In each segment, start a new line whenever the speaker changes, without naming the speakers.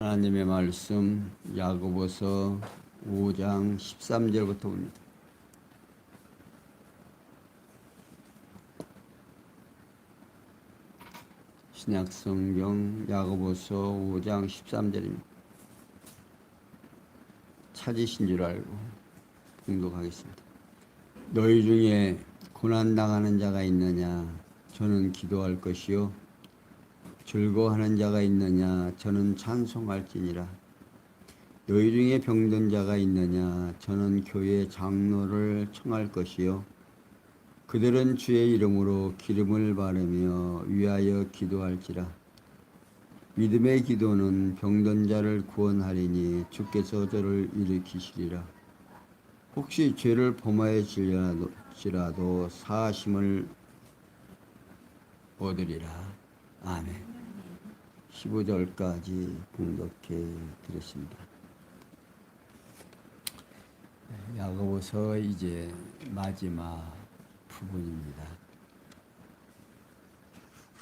하나님의 말씀 야고보서 5장 13절부터 봅니다. 신약성경 야고보서 5장 13절입니다. 찾으신 줄 알고 봉독하겠습니다. 너희 중에 고난당하는 자가 있느냐? 저는 기도할 것이요 즐거워하는 자가 있느냐? 저는 찬송할지니라. 너희 중에 병든 자가 있느냐? 저는 교회 장로를 청할 것이요 그들은 주의 이름으로 기름을 바르며 위하여 기도할지라. 믿음의 기도는 병든 자를 구원하리니 주께서 저를 일으키시리라. 혹시 죄를 범하였을지라도 사하심을 얻으리라. 아멘. 15절까지 봉독해 드렸습니다. 야고보서 이제 마지막 부분입니다.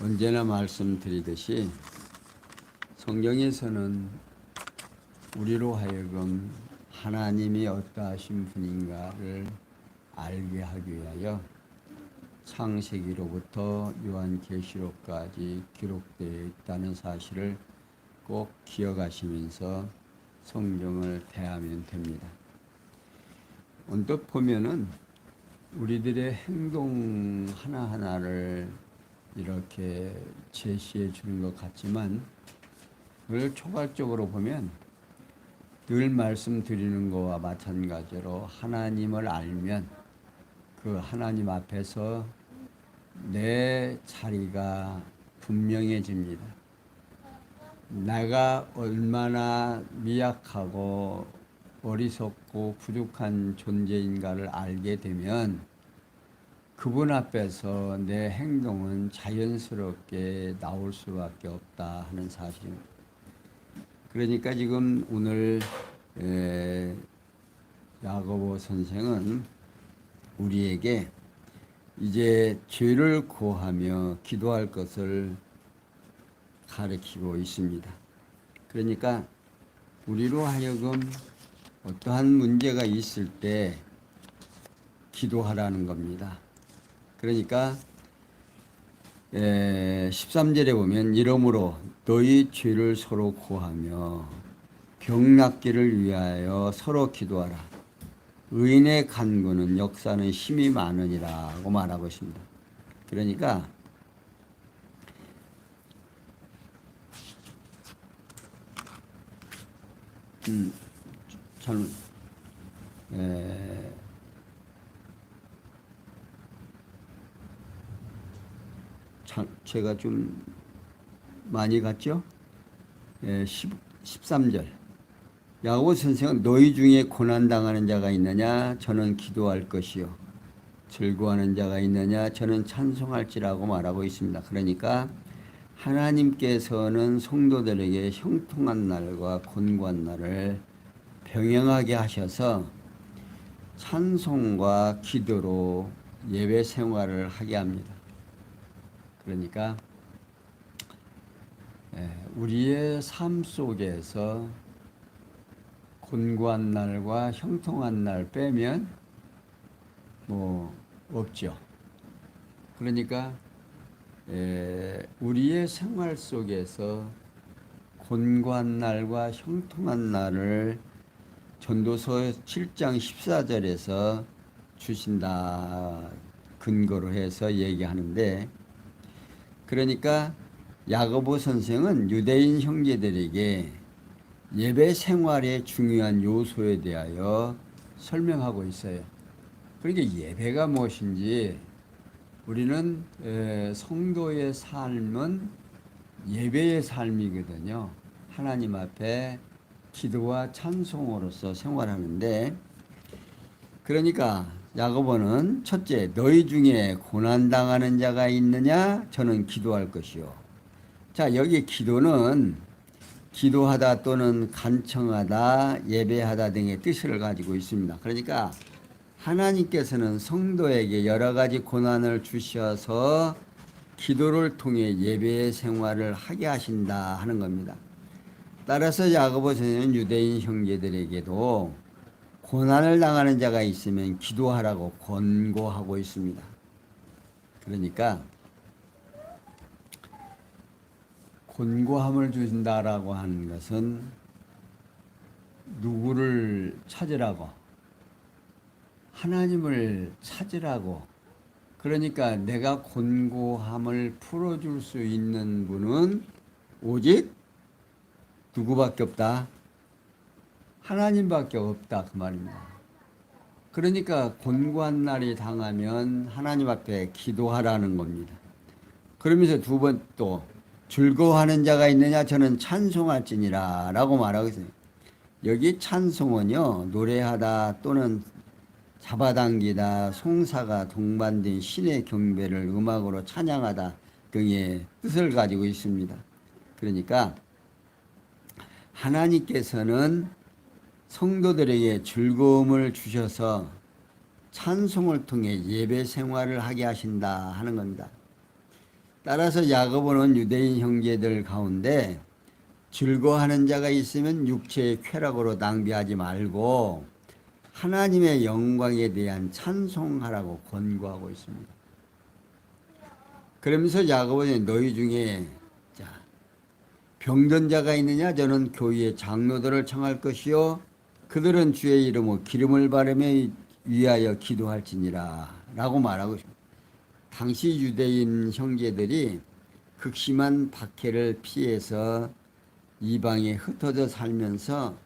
언제나 말씀드리듯이 성경에서는 우리로 하여금 하나님이 어떠하신 분인가를 알게 하기 위하여 창세기로부터 요한계시록까지 기록되어 있다는 사실을 꼭 기억하시면서 성경을 대하면 됩니다. 언뜻 보면은 우리들의 행동 하나하나를 이렇게 제시해 주는 것 같지만 그걸 초발적으로 보면 늘 말씀드리는 것과 마찬가지로 하나님을 알면 그 하나님 앞에서 내 자리가 분명해집니다. 내가 얼마나 미약하고 어리석고 부족한 존재인가를 알게 되면 그분 앞에서 내 행동은 자연스럽게 나올 수밖에 없다 하는 사실입니다. 그러니까 지금 오늘 야고보 선생은 우리에게 이제 죄를 구하며 기도할 것을 가르치고 있습니다. 그러니까 우리로 하여금 어떠한 문제가 있을 때 기도하라는 겁니다. 그러니까 13절에 보면 이러므로 너희 죄를 서로 구하며 병 낫기를 위하여 서로 기도하라. 의인의 간구는 역사는 힘이 많으니라고 말하고 있습니다. 그러니까 제가 좀 많이 갔죠? 13절. 야고보 선생은 너희 중에 고난당하는 자가 있느냐? 저는 기도할 것이요 즐거워하는 자가 있느냐? 저는 찬송할지라고 말하고 있습니다. 그러니까 하나님께서는 성도들에게 형통한 날과 곤고한 날을 병행하게 하셔서 찬송과 기도로 예배 생활을 하게 합니다. 그러니까 우리의 삶 속에서 곤고한 날과 형통한 날 빼면 뭐 없죠. 그러니까 우리의 생활 속에서 곤고한 날과 형통한 날을 전도서 7장 14절에서 주신다 근거로 해서 얘기하는데, 그러니까 야고보 선생은 유대인 형제들에게 예배 생활의 중요한 요소에 대하여 설명하고 있어요. 그러니까 예배가 무엇인지 우리는 성도의 삶은 예배의 삶이거든요. 하나님 앞에 기도와 찬송으로서 생활하는데, 그러니까 야고보는 첫째, 너희 중에 고난당하는 자가 있느냐? 저는 기도할 것이요. 자, 여기 기도는 기도하다 또는 간청하다, 예배하다 등의 뜻을 가지고 있습니다. 그러니까 하나님께서는 성도에게 여러 가지 고난을 주셔서 기도를 통해 예배의 생활을 하게 하신다 하는 겁니다. 따라서 야고보서는 유대인 형제들에게도 고난을 당하는 자가 있으면 기도하라고 권고하고 있습니다. 그러니까 권고함을 주신다라고 하는 것은 누구를 찾으라고? 하나님을 찾으라고. 그러니까 내가 권고함을 풀어줄 수 있는 분은 오직 누구밖에 없다? 하나님밖에 없다 그 말입니다. 그러니까 권고한 날이 당하면 하나님 앞에 기도하라는 겁니다. 그러면서 두 번 또 즐거워하는 자가 있느냐 저는 찬송할지니라 라고 말하고 있어요. 여기 찬송은요 노래하다 또는 잡아당기다 송사가 동반된 신의 경배를 음악으로 찬양하다 등의 뜻을 가지고 있습니다. 그러니까 하나님께서는 성도들에게 즐거움을 주셔서 찬송을 통해 예배 생활을 하게 하신다 하는 겁니다. 따라서 야고보는 유대인 형제들 가운데 즐거워하는 자가 있으면 육체의 쾌락으로 낭비하지 말고 하나님의 영광에 대한 찬송하라고 권고하고 있습니다. 그러면서 야고보는 너희 중에 병든 자가 있느냐 저는 교회의 장로들을 청할 것이요 그들은 주의 이름으로 기름을 바르며 위하여 기도할지니라 라고 말하고 있습니다. 당시 유대인 형제들이 극심한 박해를 피해서 이방에 흩어져 살면서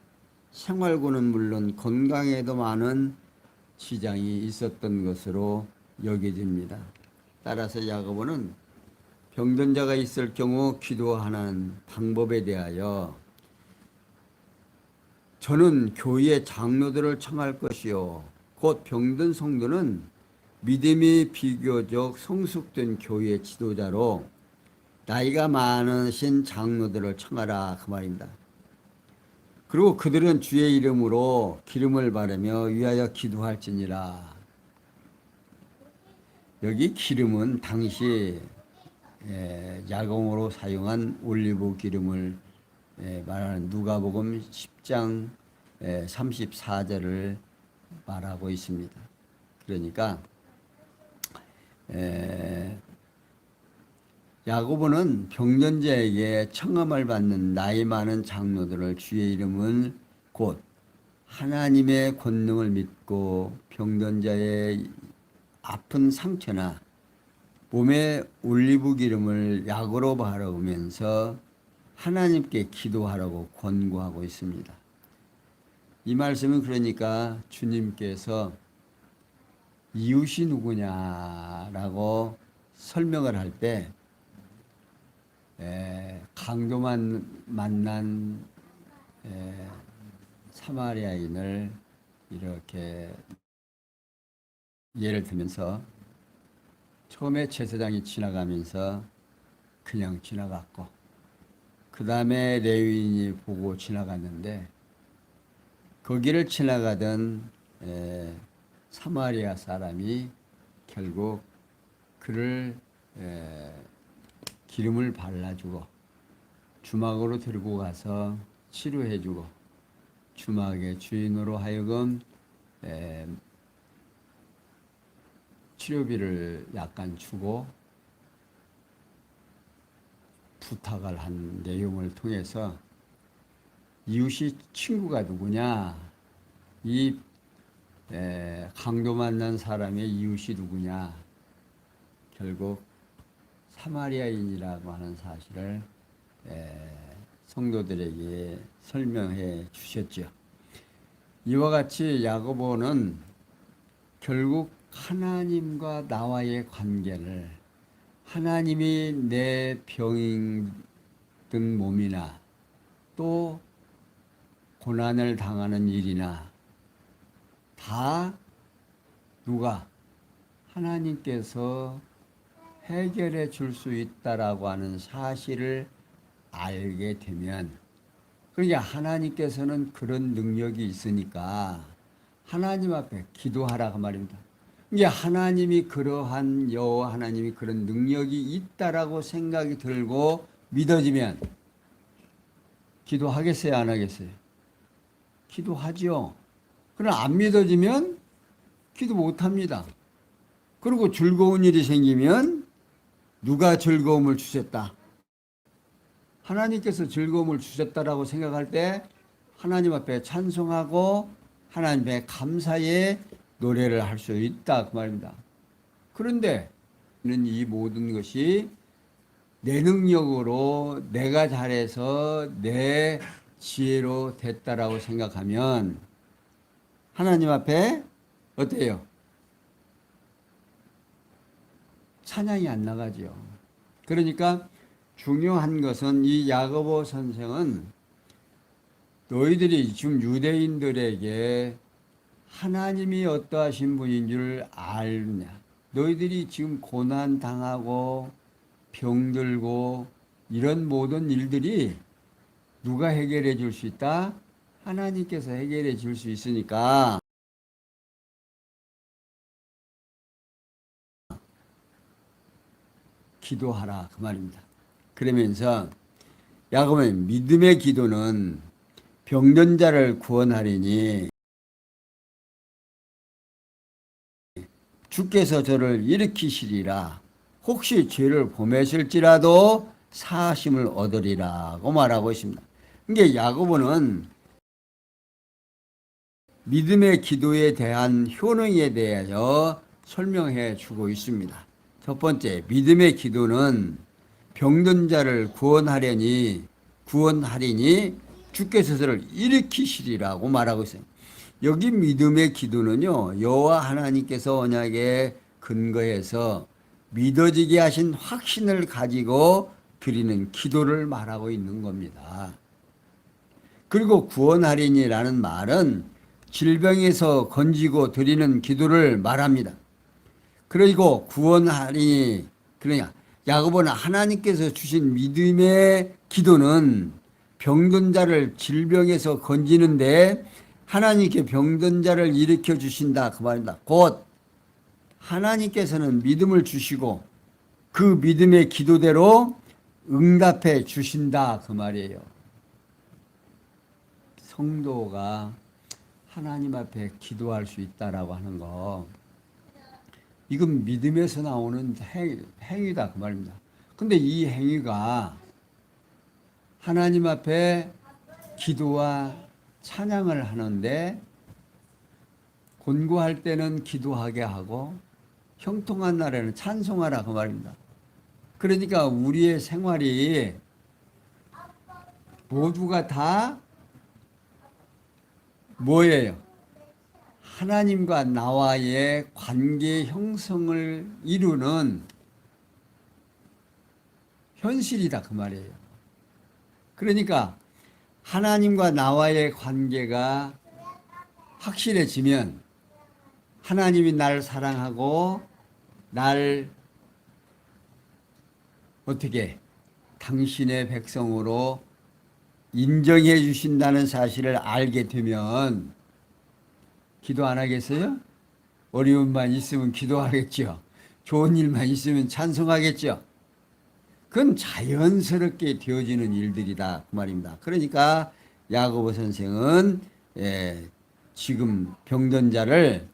생활고는 물론 건강에도 많은 지장이 있었던 것으로 여겨집니다. 따라서 야고보는 병든 자가 있을 경우 기도하는 방법에 대하여 저는 교회의 장로들을 청할 것이요 곧 병든 성도는 믿음이 비교적 성숙된 교회의 지도자로 나이가 많으신 장로들을 청하라 그 말입니다. 그리고 그들은 주의 이름으로 기름을 바르며 위하여 기도할지니라. 여기 기름은 당시 야공으로 사용한 올리브 기름을 말하는 누가복음 10장 34절을 말하고 있습니다. 그러니까 야고보는 병든 자에게 청함을 받는 나이 많은 장로들을 주의 이름은 곧 하나님의 권능을 믿고 병든 자의 아픈 상처나 몸에 올리브 기름을 약으로 바르면서 하나님께 기도하라고 권고하고 있습니다. 이 말씀은 그러니까 주님께서 이웃이 누구냐라고 설명을 할 때 강도만 만난 사마리아인을 이렇게 예를 들면서 처음에 제사장이 지나가면서 그냥 지나갔고 그 다음에 레위인이 보고 지나갔는데 거기를 지나가던 사마리아 사람이 결국 그를 기름을 발라주고 주막으로 들고 가서 치료해주고 주막의 주인으로 하여금 치료비를 약간 주고 부탁을 한 내용을 통해서 이웃이 친구가 누구냐, 이 강도 만난 사람의 이웃이 누구냐, 결국 사마리아인이라고 하는 사실을 성도들에게 설명해 주셨죠. 이와 같이 야고보는 결국 하나님과 나와의 관계를 하나님이 내 병든 몸이나 또 고난을 당하는 일이나 다 누가 하나님께서 해결해 줄 수 있다라고 하는 사실을 알게 되면 그러니까 하나님께서는 그런 능력이 있으니까 하나님 앞에 기도하라 그 말입니다. 이게 하나님이 그러한 여호와 하나님이 그런 능력이 있다라고 생각이 들고 믿어지면 기도하겠어요, 안 하겠어요? 기도하죠. 그러나 안 믿어지면 기도 못합니다. 그리고 즐거운 일이 생기면 누가 즐거움을 주셨다? 하나님께서 즐거움을 주셨다라고 생각할 때 하나님 앞에 찬송하고 하나님의 감사의 노래를 할 수 있다 그 말입니다. 그런데 이 모든 것이 내 능력으로 내가 잘해서 내 지혜로 됐다라고 생각하면 하나님 앞에 어때요? 찬양이 안 나가죠. 그러니까 중요한 것은 이 야고보 선생은 너희들이 지금 유대인들에게 하나님이 어떠하신 분인 줄 알냐? 너희들이 지금 고난 당하고 병들고 이런 모든 일들이 누가 해결해 줄 수 있다? 하나님께서 해결해 줄 수 있으니까 기도하라 그 말입니다. 그러면서 야고보의 믿음의 기도는 병든 자를 구원하리니 주께서 저를 일으키시리라. 혹시 죄를 범했을지라도 사하심을 얻으리라고 말하고 있습니다. 그러니까 야고보는 믿음의 기도에 대한 효능에 대하여 설명해 주고 있습니다. 첫 번째, 믿음의 기도는 병든 자를 구원하리니 주께서 저를 일으키시리라고 말하고 있어요. 여기 믿음의 기도는요, 여호와 하나님께서 언약에 근거해서 믿어지게 하신 확신을 가지고 드리는 기도를 말하고 있는 겁니다. 그리고 구원하리니라는 말은 질병에서 건지고 드리는 기도를 말합니다. 그리고 구원하리니, 그러냐, 야고보는 하나님께서 주신 믿음의 기도는 병든 자를 질병에서 건지는데 하나님께 병든 자를 일으켜 주신다 그 말입니다. 곧 하나님께서는 믿음을 주시고 그 믿음의 기도대로 응답해 주신다 그 말이에요. 성도가 하나님 앞에 기도할 수 있다라고 하는 거, 이건 믿음에서 나오는 행위다 그 말입니다. 근데 이 행위가 하나님 앞에 기도와 찬양을 하는데 곤고할 때는 기도하게 하고 형통한 날에는 찬송하라 그 말입니다. 그러니까 우리의 생활이 모두가 다 뭐예요? 하나님과 나와의 관계 형성을 이루는 현실이다 그 말이에요. 그러니까 하나님과 나와의 관계가 확실해지면 하나님이 나를 사랑하고 날 어떻게 당신의 백성으로 인정해 주신다는 사실을 알게 되면 기도 안 하겠어요? 어려움만 있으면 기도하겠죠. 좋은 일만 있으면 찬송하겠죠. 그건 자연스럽게 되어지는 일들이다 그 말입니다. 그러니까 야고보 선생은 지금 병든 자를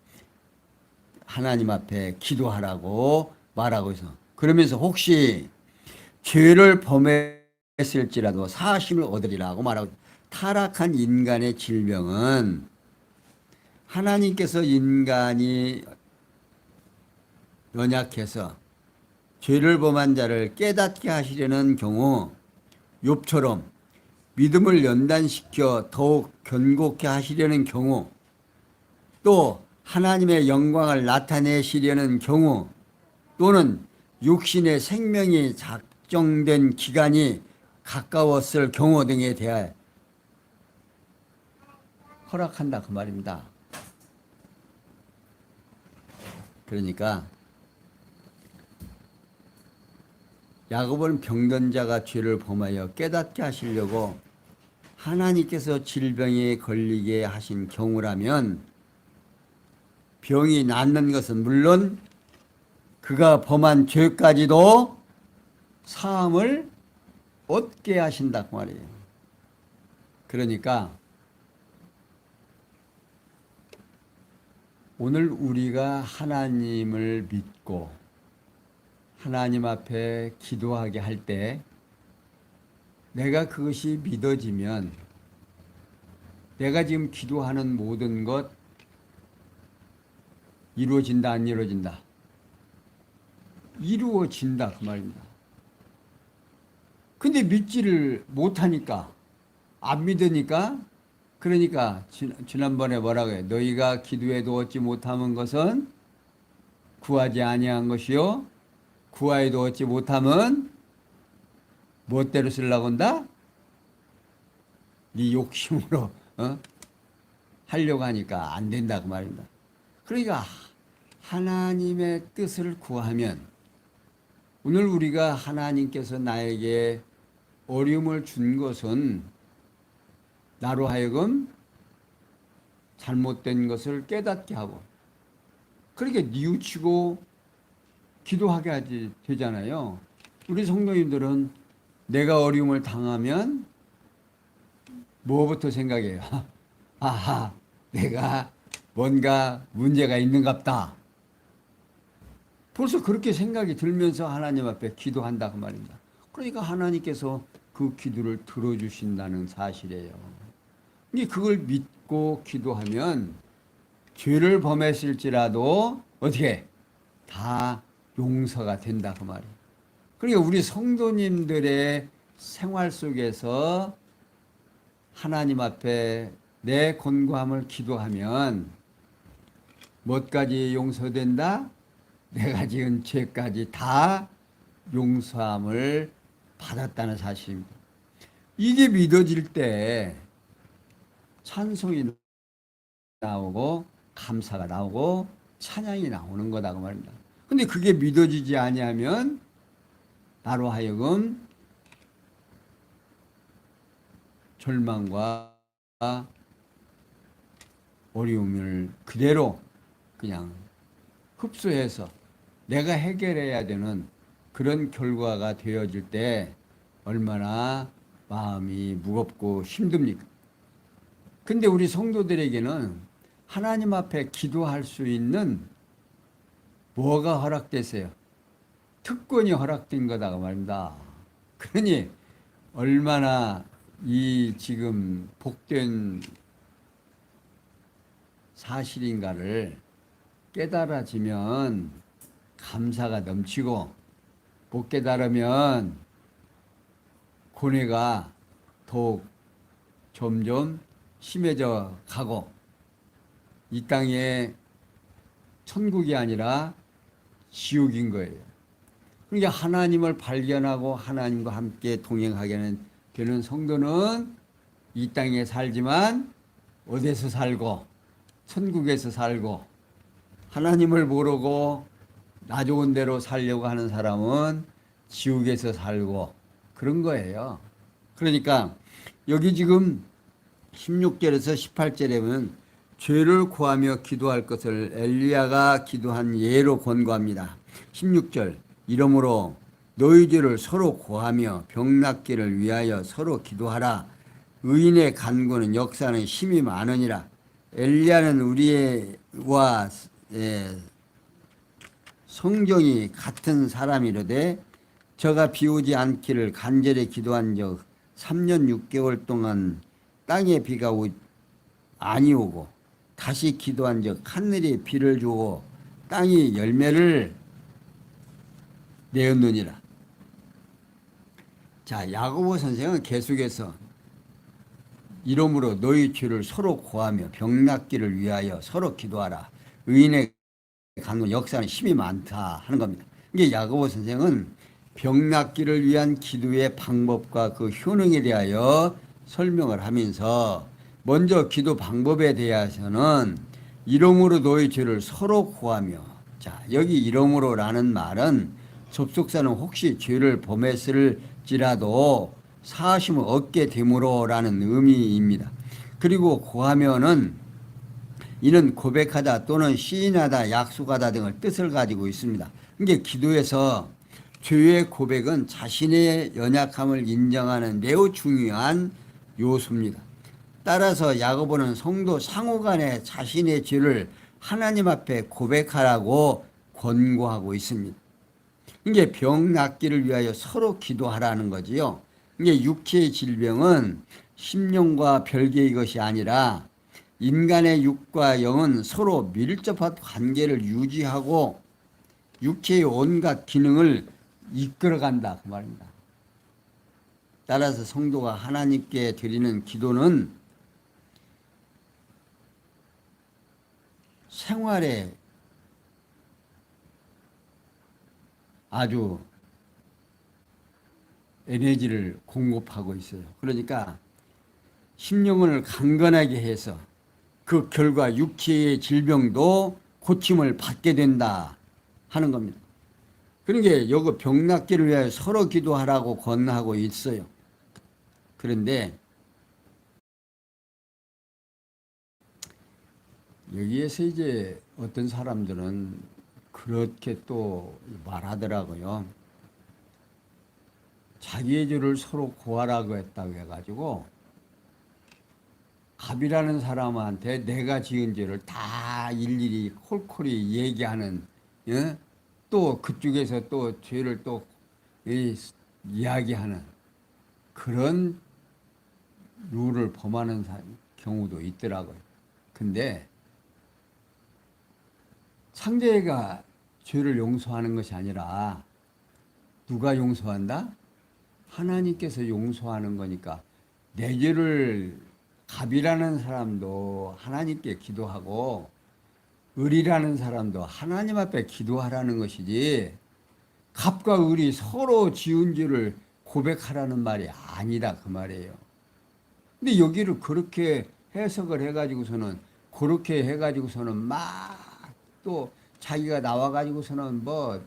하나님 앞에 기도하라고 말하고 있어. 그러면서 혹시 죄를 범했을지라도 사하심을 얻으리라고 말하고, 타락한 인간의 질병은 하나님께서 인간이 연약해서 죄를 범한 자를 깨닫게 하시려는 경우, 욥처럼 믿음을 연단시켜 더욱 견고케 하시려는 경우, 또 하나님의 영광을 나타내시려는 경우, 또는 육신의 생명이 작정된 기간이 가까웠을 경우 등에 대하여 허락한다 그 말입니다. 그러니까 야고보는 병든 자가 죄를 범하여 깨닫게 하시려고 하나님께서 질병에 걸리게 하신 경우라면 병이 낫는 것은 물론 그가 범한 죄까지도 사함을 얻게 하신다 그 말이에요. 그러니까 오늘 우리가 하나님을 믿고 하나님 앞에 기도하게 할 때 내가 그것이 믿어지면 내가 지금 기도하는 모든 것 이루어진다 안 이루어진다? 이루어진다 그 말입니다. 근데 믿지를 못하니까 안 믿으니까 그러니까 지난번에 뭐라고 해요? 너희가 기도해도 얻지 못하는 것은 구하지 아니한 것이요 구하여도 얻지 못하면 무엇대로 쓰려고 한다? 네 욕심으로 하려고 하니까 안 된다 그 말입니다. 그러니까 하나님의 뜻을 구하면 오늘 우리가 하나님께서 나에게 어려움을 준 것은 나로 하여금 잘못된 것을 깨닫게 하고 그렇게 뉘우치고 기도하게 하지 되잖아요. 우리 성도님들은 내가 어려움을 당하면 뭐부터 생각해요? 아하, 내가 뭔가 문제가 있는갑다. 벌써 그렇게 생각이 들면서 하나님 앞에 기도한다 그 말입니다. 그러니까 하나님께서 그 기도를 들어주신다는 사실이에요. 그걸 믿고 기도하면 죄를 범했을지라도 어떻게 다 용서가 된다 그 말이에요. 그러니까 우리 성도님들의 생활 속에서 하나님 앞에 내 곤고함을 기도하면 뭐까지 용서된다? 내가 지은 죄까지 다 용서함을 받았다는 사실입니다. 이게 믿어질 때 찬송이 나오고 감사가 나오고 찬양이 나오는 거다 그 말입니다. 근데 그게 믿어지지 아니하면 나로 하여금 절망과 어려움을 그대로 그냥 흡수해서 내가 해결해야 되는 그런 결과가 되어질 때 얼마나 마음이 무겁고 힘듭니까? 근데 우리 성도들에게는 하나님 앞에 기도할 수 있는 뭐가 허락됐어요? 특권이 허락된 거다 말입니다. 그러니 얼마나 이 지금 복된 사실인가를 깨달아지면 감사가 넘치고 못 깨달으면 고뇌가 더욱 점점 심해져 가고 이 땅에 천국이 아니라 지옥인 거예요. 그러니까 하나님을 발견하고 하나님과 함께 동행하게 되는 성도는 이 땅에 살지만 어디서 살고 천국에서 살고 하나님을 모르고 나 좋은 대로 살려고 하는 사람은 지옥에서 살고 그런 거예요. 그러니까 여기 지금 16절에서 18절에 보면 죄를 구하며 기도할 것을 엘리야가 기도한 예로 권고합니다. 16절 이러므로 너희 죄를 서로 구하며 병 낫기를 위하여 서로 기도하라. 의인의 간구는 역사는 힘이 많으니라. 엘리야는 우리와 성경이 같은 사람이로되 저가 비오지 않기를 간절히 기도한 적 3년 6개월 동안 땅에 비가 아니 오고 다시 기도한 적 하늘이 비를 주고 땅이 열매를 내었느니라. 자, 야고보 선생은 계속해서 이러므로 너희 죄를 서로 고하며 병 낫기를 위하여 서로 기도하라. 의인의 간구 역사는 힘이 많다 하는 겁니다. 이게 야고보 선생은 병 낫기를 위한 기도의 방법과 그 효능에 대하여 설명을 하면서 먼저 기도 방법에 대해서는 이러므로 너희 죄를 서로 구하며, 자 여기 이러므로라는 말은 접속사는 혹시 죄를 범했을지라도 사하심을 얻게 됨으로라는 의미입니다. 그리고 구하면은 이는 고백하다 또는 시인하다 약속하다 등을 뜻을 가지고 있습니다. 이게 기도에서 죄의 고백은 자신의 연약함을 인정하는 매우 중요한 요소입니다. 따라서 야고보는 성도 상호간에 자신의 죄를 하나님 앞에 고백하라고 권고하고 있습니다. 이게 병 낫기를 위하여 서로 기도하라는 거지요. 이게 육체의 질병은 심령과 별개의 것이 아니라 인간의 육과 영은 서로 밀접한 관계를 유지하고 육체의 온갖 기능을 이끌어간다 그 말입니다. 따라서 성도가 하나님께 드리는 기도는 생활에 아주 에너지를 공급하고 있어요. 그러니까 심령을 강건하게 해서 그 결과 육체의 질병도 고침을 받게 된다 하는 겁니다. 그러니까 여기 병 낫기를 위하여 서로 기도하라고 권하고 있어요. 그런데 여기에서 이제 어떤 사람들은 그렇게 또 말하더라고요. 자기의 죄를 서로 고하라고 했다고 해가지고 갑이라는 사람한테 내가 지은 죄를 다 일일이 콜콜이 얘기하는, 예? 또 그쪽에서 또 죄를 또 이야기하는 그런 룰을 범하는 경우도 있더라고요. 근데 상대가 죄를 용서하는 것이 아니라 누가 용서한다? 하나님께서 용서하는 거니까 내 죄를 갑이라는 사람도 하나님께 기도하고 을이라는 사람도 하나님 앞에 기도하라는 것이지 갑과 을이 서로 지은 죄를 고백하라는 말이 아니다 그 말이에요. 근데 여기를 그렇게 해석을 해가지고서는 그렇게 해가지고서는 막 또 자기가 나와가지고서는 뭐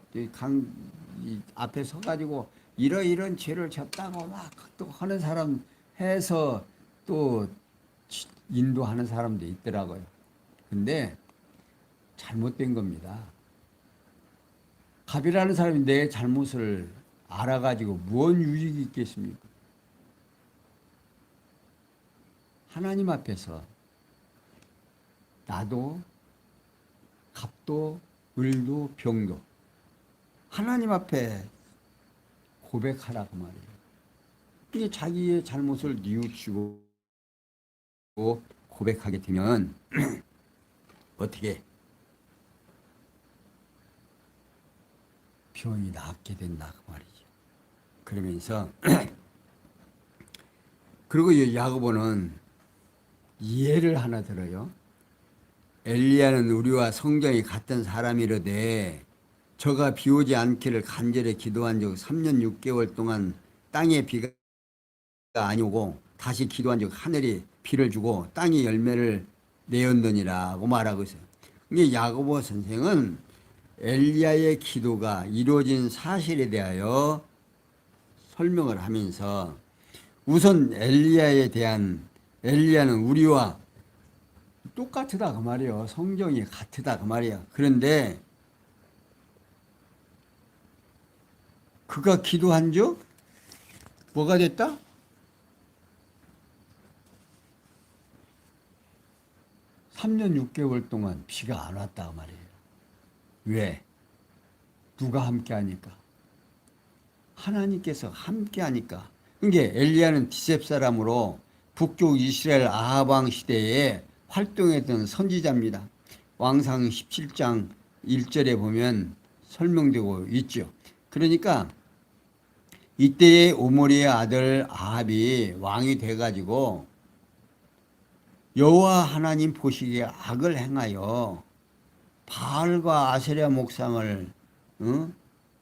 앞에 서가지고 이런 죄를 졌다고 막 또 하는 사람 해서 또 인도하는 사람도 있더라고요. 근데 잘못된 겁니다. 갑이라는 사람이 내 잘못을 알아가지고 무슨 유익이 있겠습니까? 하나님 앞에서 나도 갑도 을도 병도 하나님 앞에 고백하라고 말이에요. 이게 자기의 잘못을 뉘우치고 고백하게 되면 어떻게 병이 낫게 된다 그 말이죠. 그러면서 그리고 이 야고보는 예를 하나 들어요. 엘리야는 우리와 성정이 같은 사람이로되 저가 비 오지 않기를 간절히 기도한 적 3년 6개월 동안 땅에 비가 안 오고 다시 기도한 적 하늘이 비를 주고 땅이 열매를 내었느니라고 말하고 있어요. 이게 야고보 선생은 엘리야의 기도가 이루어진 사실에 대하여 설명을 하면서 우선 엘리야는 우리와 똑같다 그 말이에요. 성경이 같다 그 말이에요. 그런데 그가 기도한 적 뭐가 됐다? (3년 6개월) 동안 비가 안 왔다 그 말이에요. 왜? 누가 함께 하니까? 하나님께서 함께 하니까. 이게 엘리야는 디셉 사람으로 북쪽 이스라엘 아합 왕 시대에 활동했던 선지자입니다. 왕상 17장 1절에 보면 설명되고 있죠. 그러니까 이때의 오므리의 아들 아합이 왕이 돼가지고 여호와 하나님 보시기에 악을 행하여 바알과 아세랴 목상을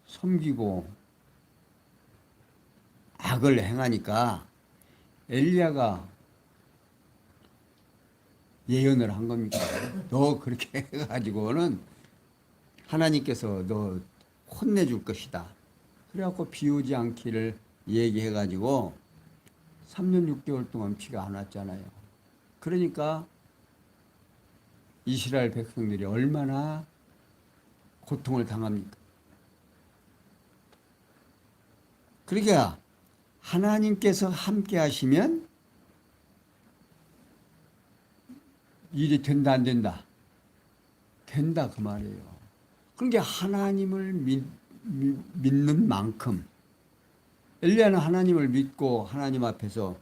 섬기고 악을 행하니까 엘리야가 예언을 한 겁니다. 너 그렇게 해가지고는 하나님께서 너 혼내줄 것이다. 그래갖고 비 오지 않기를 얘기해가지고 3년 6개월 동안 비가 안 왔잖아요. 그러니까 이스라엘 백성들이 얼마나 고통을 당합니까? 그러니까 하나님께서 함께 하시면 일이 된다 안 된다? 된다 그 말이에요. 그러니까 하나님을 믿는 만큼 엘리야는 하나님을 믿고 하나님 앞에서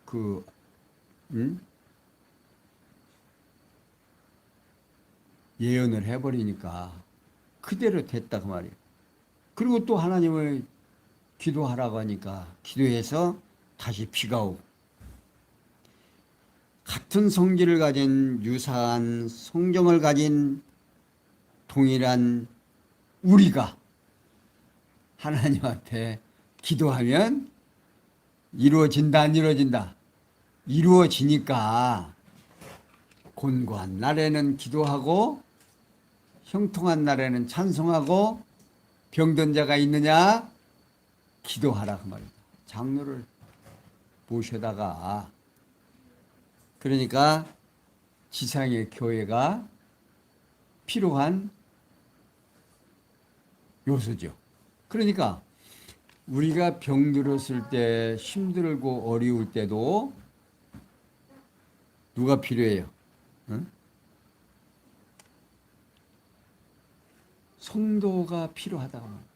그 예언을 해버리니까 그대로 됐다 그 말이에요. 그리고 또 하나님을 기도하라고 하니까 기도해서 다시 비가 오고, 같은 성질을 가진 유사한 성경을 가진 동일한 우리가 하나님 앞에 기도하면 이루어진다 안 이루어진다? 이루어지니까 곤고한 날에는 기도하고 형통한 날에는 찬송하고 병든 자가 있느냐 기도하라 그 말입니다. 장로를 모셔다가, 그러니까 지상의 교회가 필요한 요소죠. 그러니까 우리가 병들었을 때, 힘들고 어려울 때도 누가 필요해요? 응? 성도가 필요하다고 말합니다.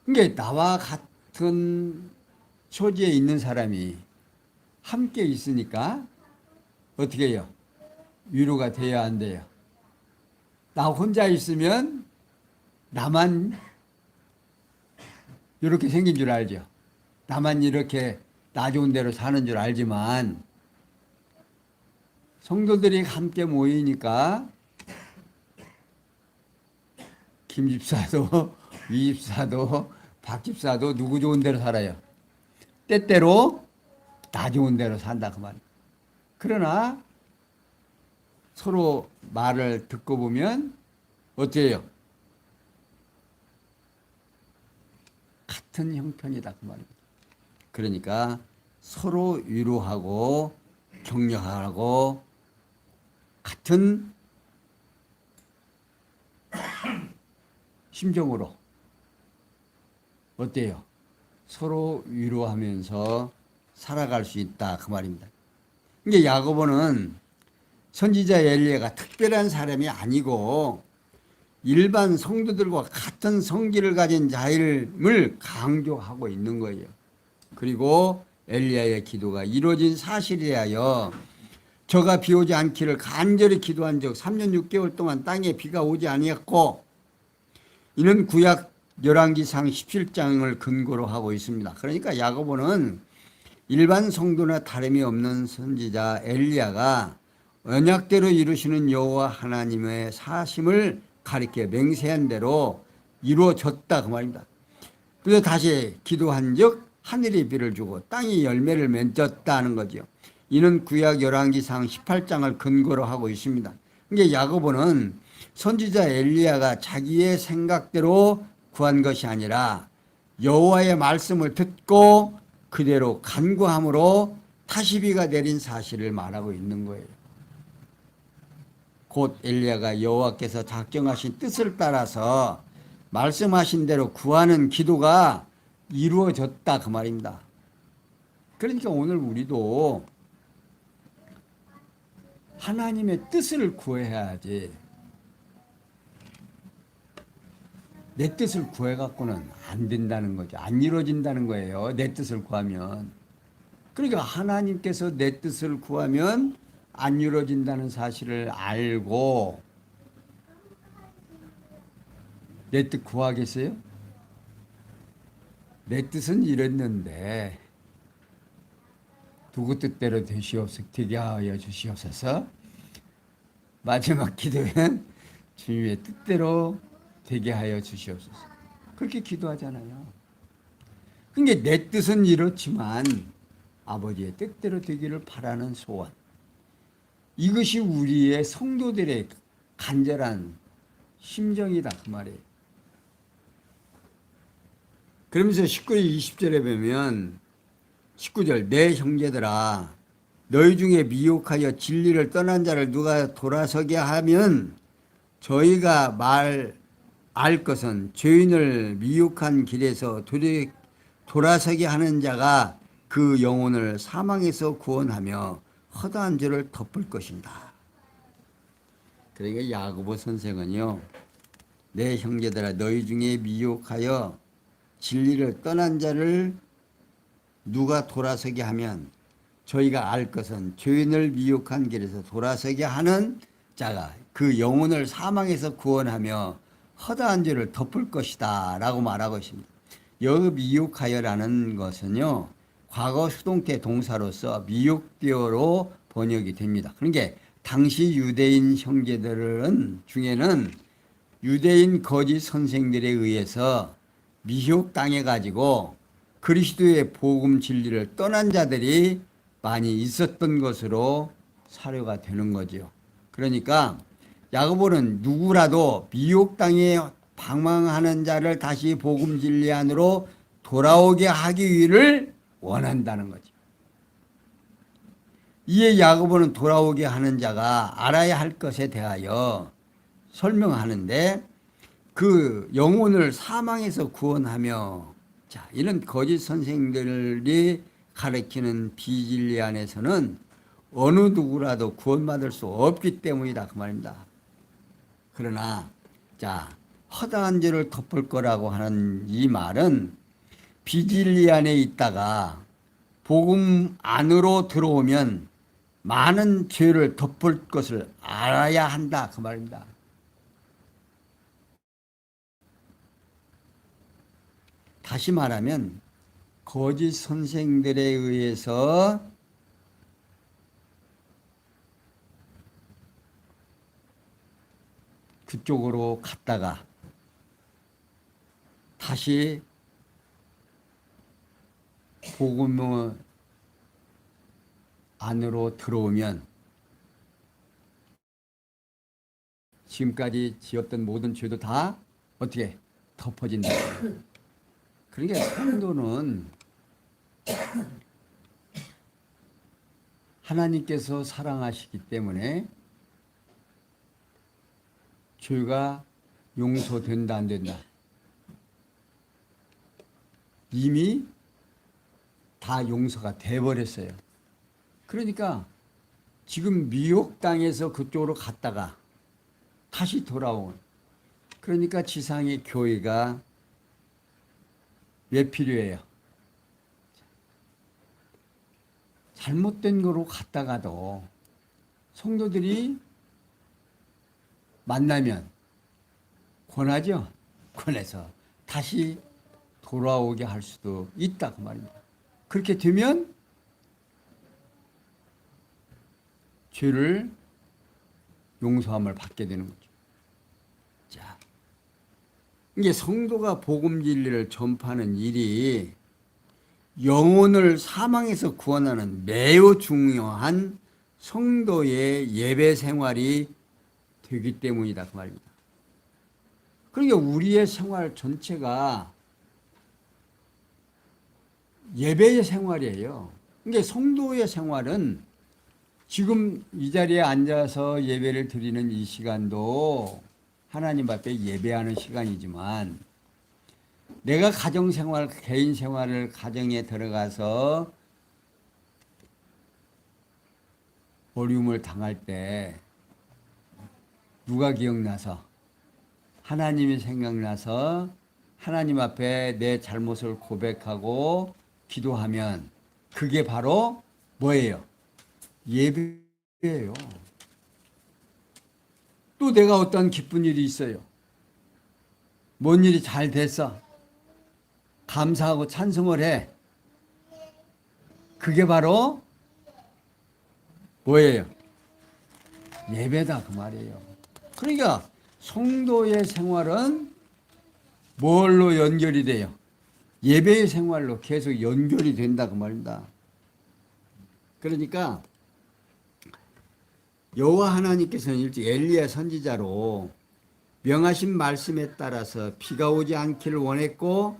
그러니까 나와 같은 처지에 있는 사람이 함께 있으니까 어떻게 해요? 위로가 돼야 안 돼요? 나 혼자 있으면 나만 이렇게 생긴 줄 알죠? 나만 이렇게 나 좋은 대로 사는 줄 알지만 성도들이 함께 모이니까 김 집사도 위 집사도 박 집사도 누구 좋은 대로 살아요. 때때로 나 좋은 대로 산다 그 말이에요. 그러나 서로 말을 듣고 보면 어때요? 같은 형편이다 그 말입니다. 그러니까 서로 위로하고 격려하고 같은 심정으로 어때요? 서로 위로하면서 살아갈 수 있다 그 말입니다. 이게 야고보는 선지자 엘리야가 특별한 사람이 아니고 일반 성도들과 같은 성질을 가진 자임을 강조하고 있는 거예요. 그리고 엘리야의 기도가 이루어진 사실에 대하여 저가 비 오지 않기를 간절히 기도한 적 3년 6개월 동안 땅에 비가 오지 아니했고, 이는 구약 열왕기상 17장을 근거로 하고 있습니다. 그러니까 야고보는 일반 성도나 다름이 없는 선지자 엘리야가 언약대로 이루시는 여호와 하나님의 사심을 가리켜 맹세한 대로 이루어졌다 그 말입니다. 그래서 다시 기도한 적 하늘이 비를 주고 땅이 열매를 맺었다는 거죠. 이는 구약 열왕기상 18장을 근거로 하고 있습니다. 그러니까 야고보는 선지자 엘리야가 자기의 생각대로 구한 것이 아니라 여호와의 말씀을 듣고 그대로 간구함으로 다시 비가 내린 사실을 말하고 있는 거예요. 곧 엘리야가 여호와께서 작정하신 뜻을 따라서 말씀하신 대로 구하는 기도가 이루어졌다 그 말입니다. 그러니까 오늘 우리도 하나님의 뜻을 구해야지, 내 뜻을 구해갖고는 안 된다는 거죠. 안 이루어진다는 거예요. 내 뜻을 구하면. 그러니까 하나님께서 내 뜻을 구하면 안 이루어진다는 사실을 알고 내 뜻 구하겠어요? 내 뜻은 이랬는데 누구 뜻대로 되게 하여 주시옵소서. 마지막 기도는 주님의 뜻대로 되게 하여 주시옵소서. 그렇게 기도하잖아요. 그러니까 내 뜻은 이렇지만 아버지의 뜻대로 되기를 바라는 소원. 이것이 우리의 성도들의 간절한 심정이다 그 말이에요. 그러면서 19절 20절에 보면 19절 내 형제들아 너희 중에 미혹하여 진리를 떠난 자를 누가 돌아서게 하면 저희가 알 것은 죄인을 미혹한 길에서 돌아서게 하는 자가 그 영혼을 사망에서 구원하며 허다한 죄를 덮을 것입니다. 그러니까 야고보 선생은요, 내 형제들아 너희 중에 미혹하여 진리를 떠난 자를 누가 돌아서게 하면 저희가 알 것은 죄인을 미혹한 길에서 돌아서게 하는 자가 그 영혼을 사망에서 구원하며 허다한 죄를 덮을 것이다 라고 말하고 있습니다. 여기 미혹하여라는 것은요, 과거 수동태 동사로서 미혹되어로 번역이 됩니다. 그러니까 당시 유대인 형제들은 중에는 유대인 거짓 선생들에 의해서 미혹당해 가지고 그리스도의 복음 진리를 떠난 자들이 많이 있었던 것으로 사료가 되는 거죠. 그러니까 야고보는 누구라도 미혹당해 방황하는 자를 다시 복음 진리 안으로 돌아오게 하기 위를 원한다는 거죠. 이에 야고보는 돌아오게 하는 자가 알아야 할 것에 대하여 설명하는데 그 영혼을 사망에서 구원하며 자, 이런 거짓 선생들이 가르치는 비진리 안에서는 어느 누구라도 구원받을 수 없기 때문이다 그 말입니다. 그러나 자, 허다한 죄를 덮을 거라고 하는 이 말은 비진리 안에 있다가 복음 안으로 들어오면 많은 죄를 덮을 것을 알아야 한다 그 말입니다. 다시 말하면 거짓 선생들에 의해서 그쪽으로 갔다가 다시 복음 안으로 들어오면 지금까지 지었던 모든 죄도 다 어떻게 덮어진다. 그러니까 성도는 하나님께서 사랑하시기 때문에 죄가 용서된다 안 된다. 이미 다 용서가 돼버렸어요. 그러니까 지금 미혹당해서 그쪽으로 갔다가 다시 돌아온, 그러니까 지상의 교회가 왜 필요해요? 잘못된 거로 갔다가도 성도들이 만나면 권하죠? 권해서 다시 돌아오게 할 수도 있다 그 말입니다. 그렇게 되면 죄를 용서함을 받게 되는 거죠. 자, 이게 성도가 복음 진리를 전파하는 일이 영혼을 사망에서 구원하는 매우 중요한 성도의 예배 생활이 되기 때문이다 그 말입니다. 그러니까 우리의 생활 전체가 예배의 생활이에요. 그러니까 성도의 생활은 지금 이 자리에 앉아서 예배를 드리는 이 시간도 하나님 앞에 예배하는 시간이지만 내가 가정생활, 개인생활을 가정에 들어가서 어려움을 당할 때 누가 기억나서 하나님이 생각나서 하나님 앞에 내 잘못을 고백하고 기도하면 그게 바로 뭐예요? 예배예요. 또 내가 어떤 기쁜 일이 있어요. 뭔 일이 잘 됐어. 감사하고 찬송을 해. 그게 바로 뭐예요? 예배다 그 말이에요. 그러니까 성도의 생활은 뭘로 연결이 돼요? 예배의 생활로 계속 연결이 된다 그 말입니다. 그러니까 여호와 하나님께서는 일찍 엘리야 선지자로 명하신 말씀에 따라서 비가 오지 않기를 원했고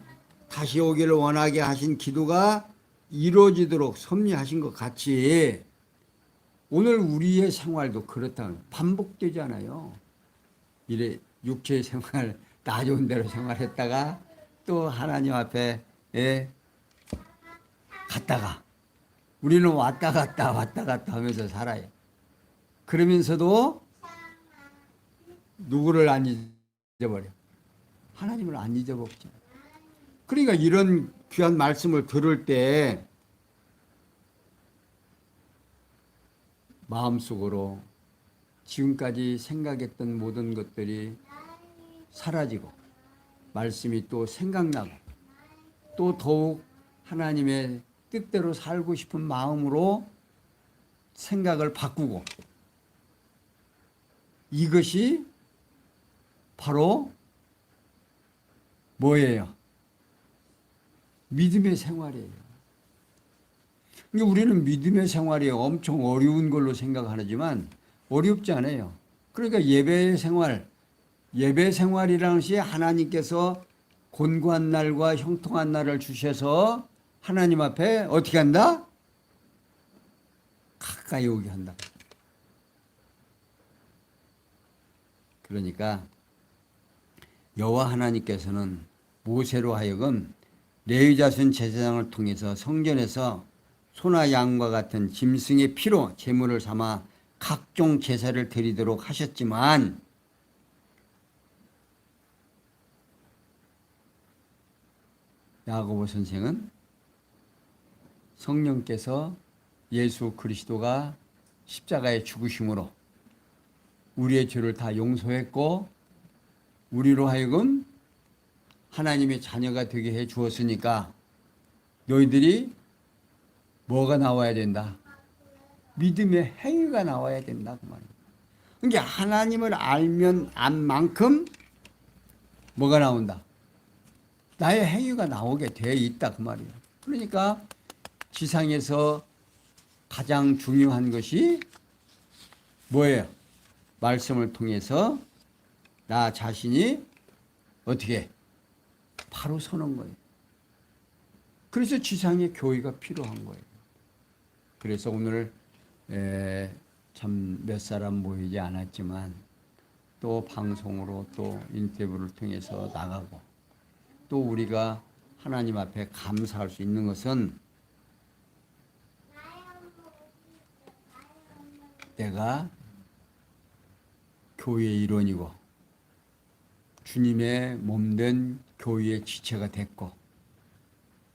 다시 오기를 원하게 하신 기도가 이루어지도록 섭리하신 것 같이 오늘 우리의 생활도 그렇다면 반복되잖아요. 이래 육체의 생활 나 좋은 대로 생활했다가 또 하나님 앞에 갔다가 우리는 왔다 갔다 하면서 살아요. 그러면서도 누구를 안 잊어버려? 하나님을 안 잊어먹지. 그러니까 이런 귀한 말씀을 들을 때 마음속으로 지금까지 생각했던 모든 것들이 사라지고 말씀이 또 생각나고 또 더욱 하나님의 뜻대로 살고 싶은 마음으로 생각을 바꾸고 이것이 바로 뭐예요? 믿음의 생활이에요. 그러니까 우리는 믿음의 생활이 엄청 어려운 걸로 생각하지만 어렵지 않아요. 그러니까 예배 생활이라는 것이 하나님께서 곤고한 날과 형통한 날을 주셔서 하나님 앞에 어떻게 한다? 가까이 오게 한다. 그러니까 여호와 하나님께서는 모세로 하여금 레위 자손 제사장을 통해서 성전에서 소나 양과 같은 짐승의 피로 제물을 삼아 각종 제사를 드리도록 하셨지만 야고보 선생은 성령께서 예수 그리스도가 십자가의 죽으심으로 우리의 죄를 다 용서했고 우리로 하여금 하나님의 자녀가 되게 해 주었으니까 너희들이 뭐가 나와야 된다? 믿음의 행위가 나와야 된다 그 말이에요. 그러니까 하나님을 알면 안 만큼 뭐가 나온다? 나의 행위가 나오게 돼 있다 그 말이에요. 그러니까 지상에서 가장 중요한 것이 뭐예요? 말씀을 통해서 나 자신이 어떻게 바로 서는 거예요. 그래서 지상에 교회가 필요한 거예요. 그래서 오늘 참 몇 사람 모이지 않았지만 또 방송으로 또 인터뷰를 통해서 나가고 또 우리가 하나님 앞에 감사할 수 있는 것은 내가 교회의 일원이고 주님의 몸된 교회의 지체가 됐고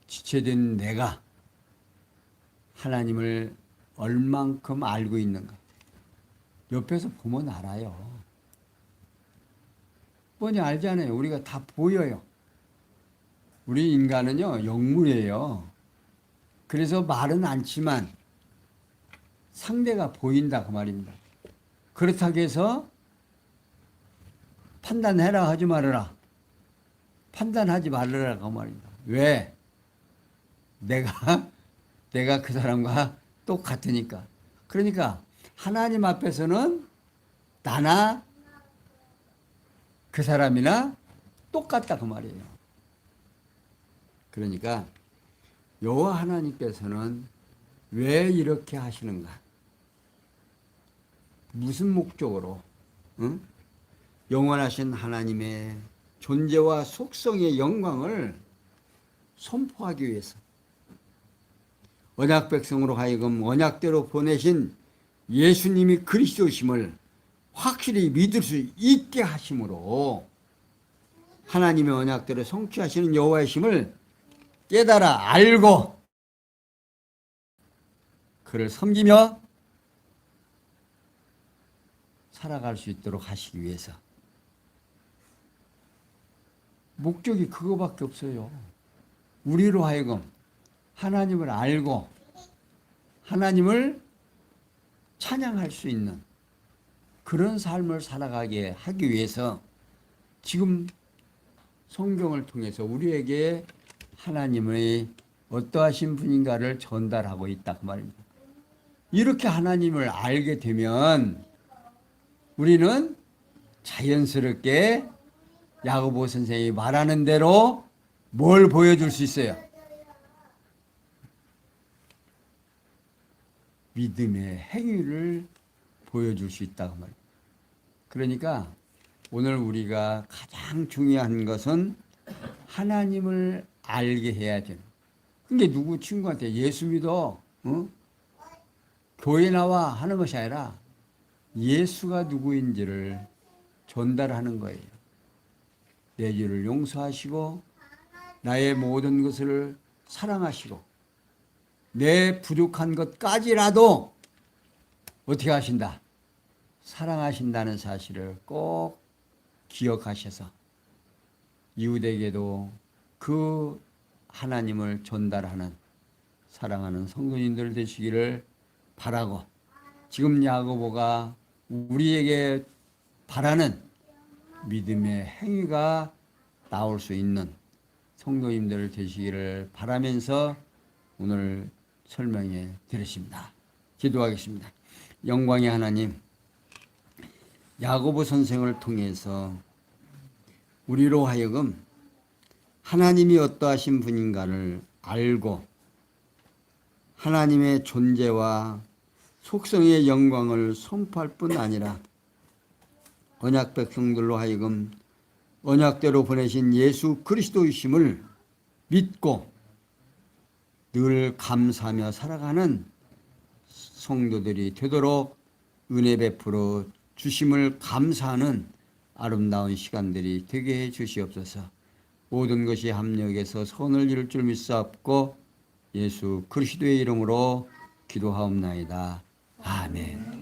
지체된 내가 하나님을 얼만큼 알고 있는가. 옆에서 보면 알아요. 뻔히 알잖아요. 우리가 다 보여요. 우리 인간은요, 영물이에요. 그래서 말은 않지만 상대가 보인다 그 말입니다. 그렇다고 해서 판단해라 하지 말아라. 판단하지 말아라 그 말입니다. 왜? 내가 그 사람과 똑같으니까. 그러니까 하나님 앞에서는 나나 그 사람이나 똑같다 그 말이에요. 그러니까 여호와 하나님께서는 왜 이렇게 하시는가? 무슨 목적으로? 응? 영원하신 하나님의 존재와 속성의 영광을 선포하기 위해서 언약 백성으로 하여금 언약대로 보내신 예수님이 그리스도심을 확실히 믿을 수 있게 하심으로 하나님의 언약대로 성취하시는 여호와의 심을 깨달아 알고 그를 섬기며 살아갈 수 있도록 하시기 위해서 목적이 그거밖에 없어요. 우리로 하여금 하나님을 알고 하나님을 찬양할 수 있는 그런 삶을 살아가게 하기 위해서 지금 성경을 통해서 우리에게 하나님의 어떠하신 분인가를 전달하고 있다 그 말입니다. 이렇게 하나님을 알게 되면 우리는 자연스럽게 야고보 선생이 말하는 대로 뭘 보여줄 수 있어요? 믿음의 행위를 보여줄 수 있다고 말이에요. 그러니까 오늘 우리가 가장 중요한 것은 하나님을 알게 해야 돼요. 근데 누구 친구한테 예수 믿어, 교회 나와 하는 것이 아니라 예수가 누구인지를 전달하는 거예요. 내 죄를 용서하시고 나의 모든 것을 사랑하시고 내 부족한 것까지라도 어떻게 하신다? 사랑하신다는 사실을 꼭 기억하셔서 이웃에게도 그 하나님을 전달하는 사랑하는 성도님들 되시기를 바라고, 지금 야고보가 우리에게 바라는 믿음의 행위가 나올 수 있는 성도님들 되시기를 바라면서 오늘 설명해 드렸습니다. 기도하겠습니다. 영광의 하나님, 야고보 선생을 통해서 우리로 하여금 하나님이 어떠하신 분인가를 알고 하나님의 존재와 속성의 영광을 선포할 뿐 아니라 언약 백성들로 하여금 언약대로 보내신 예수 그리스도이심을 믿고 늘 감사하며 살아가는 성도들이 되도록 은혜 베풀어 주심을 감사하는 아름다운 시간들이 되게 해 주시옵소서. 모든 것이 합력해서 선을 이룰 줄 믿사옵고 예수 그리스도의 이름으로 기도하옵나이다. 아멘.